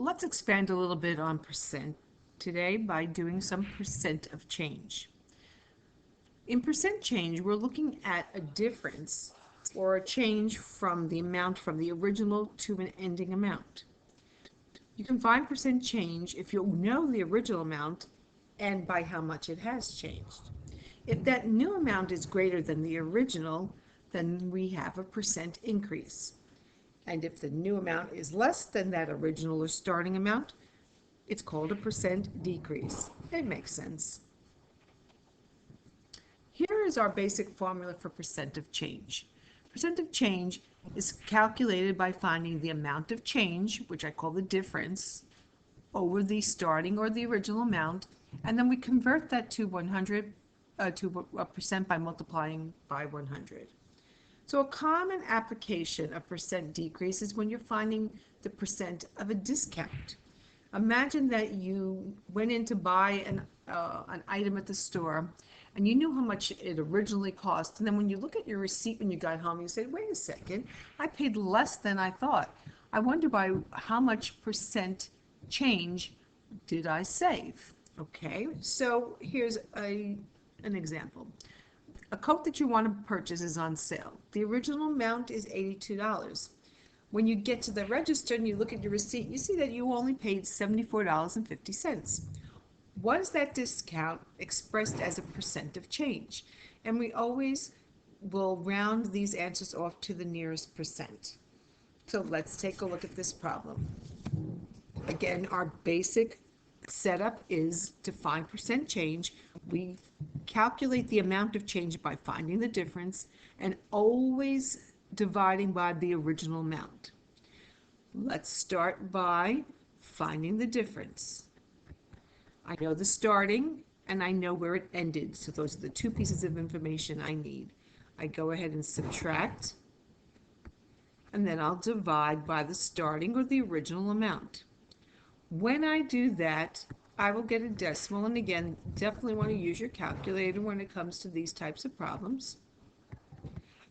Let's expand a little bit on percent today by doing some percent of change. In percent change, we're looking at a difference or a change from the amount from the original to an ending amount. You can find percent change if you know the original amount and by how much it has changed. If that new amount is greater than the original, then we have a percent increase. And if the new amount is less than that original or starting amount, it's called a percent decrease. It makes sense. Here is our basic formula for percent of change. Percent of change is calculated by finding the amount of change, which I call the difference, over the starting or the original amount, and then we convert that to 100 to a percent by multiplying by 100. So a common application of percent decrease is when you're finding the percent of a discount. Imagine that you went in to buy an item at the store and you knew how much it originally cost, and then when you look at your receipt when you got home, you say, wait a second, I paid less than I thought. I wonder by how much percent change did I save? Okay, so here's an example. A coat that you want to purchase is on sale. The original amount is $82. When you get to the register and you look at your receipt, you see that you only paid $74.50. What is that discount expressed as a percent of change? And we always will round these answers off to the nearest percent. So let's take a look at this problem. Again, our basic setup is to find percent change. We calculate the amount of change by finding the difference and always dividing by the original amount. Let's start by finding the difference. I know the starting and I know where it ended, so those are the two pieces of information I need. I go ahead and subtract, and then I'll divide by the starting or the original amount. When I do that, I will get a decimal, and again, definitely want to use your calculator when it comes to these types of problems.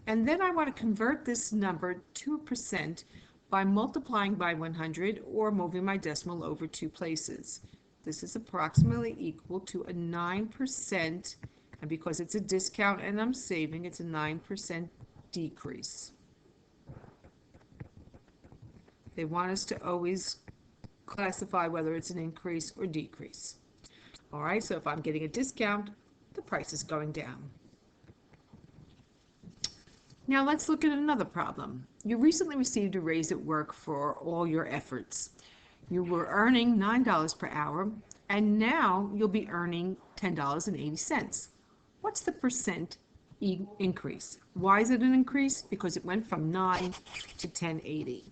And then I want to convert this number to a percent by multiplying by 100 or moving my decimal over two places. This is approximately equal to a 9%, and because it's a discount and I'm saving, it's a 9% decrease. They want us to always classify whether it's an increase or decrease. All right, so if I'm getting a discount, the price is going down. Now let's look at another problem. You recently received a raise at work for all your efforts. You were earning $9 per hour, and now you'll be earning $10.80. What's the percent increase? Why is it an increase? Because it went from 9 to 10.80.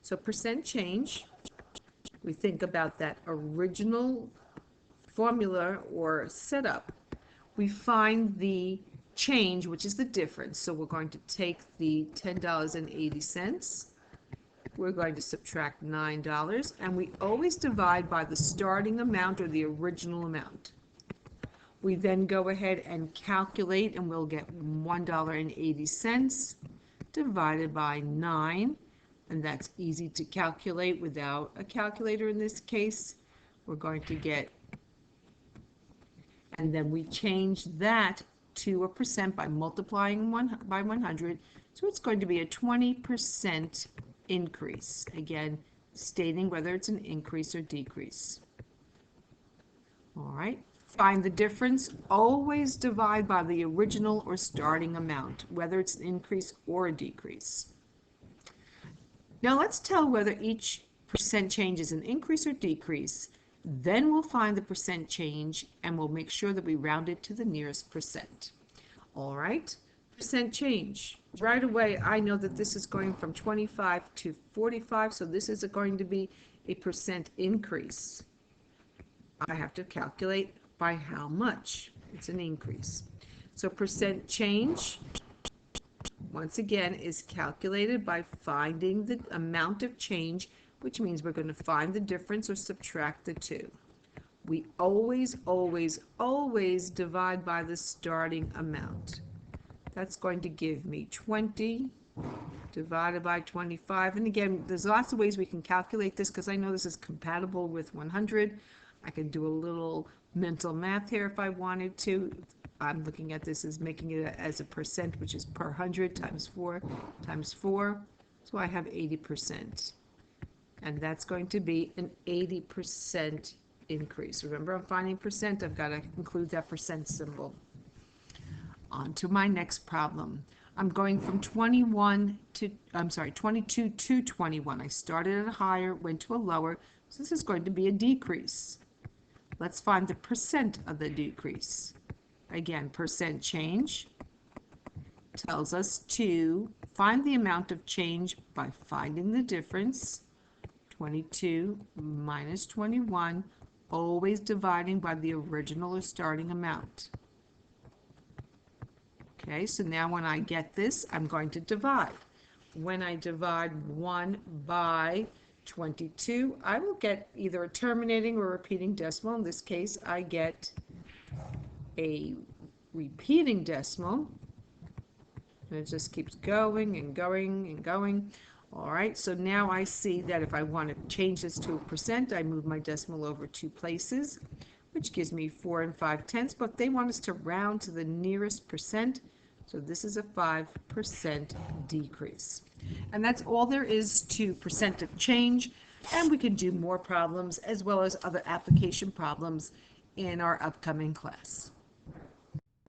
So percent change, we think about that original formula or setup. We find the change, which is the difference. So we're going to take the $10.80. We're going to subtract $9, and we always divide by the starting amount or the original amount. We then go ahead and calculate, and we'll get $1.80 divided by 9, and that's easy to calculate without a calculator in this case. We're going to get, and then we change that to a percent by multiplying by 100, so it's going to be a 20% increase. Again, stating whether it's an increase or decrease. All right, find the difference. Always divide by the original or starting amount, whether it's an increase or a decrease. Now let's tell whether each percent change is an increase or decrease. Then we'll find the percent change and we'll make sure that we round it to the nearest percent. All right, percent change. Right away, I know that this is going from 25 to 45, so this is going to be a percent increase. I have to calculate by how much it's an increase. So percent change, once again, is calculated by finding the amount of change, which means we're going to find the difference or subtract the two. We always, always, always divide by the starting amount. That's going to give me 20 divided by 25. And again, there's lots of ways we can calculate this because I know this is compatible with 100. I can do a little mental math here if I wanted to. I'm looking at this as making it as a percent, which is per 100 times 4 times 4. So I have 80%. And that's going to be an 80% increase. Remember, I'm finding percent. I've got to include that percent symbol. On to my next problem. I'm going from 22 to 21. I started at a higher, went to a lower, so this is going to be a decrease. Let's find the percent of the decrease. Again, percent change tells us to find the amount of change by finding the difference. 22 minus 21, always dividing by the original or starting amount. Okay, so now when I get this, I'm going to divide. When I divide 1 by 22, I will get either a terminating or repeating decimal. In this case, I get a repeating decimal. And it just keeps going and going and going. All right, so now I see that if I want to change this to a percent, I move my decimal over 2 places, which gives me 4 5/10, but they want us to round to the nearest percent, so this is a 5% decrease. And that's all there is to percent of change, and we can do more problems as well as other application problems in our upcoming class.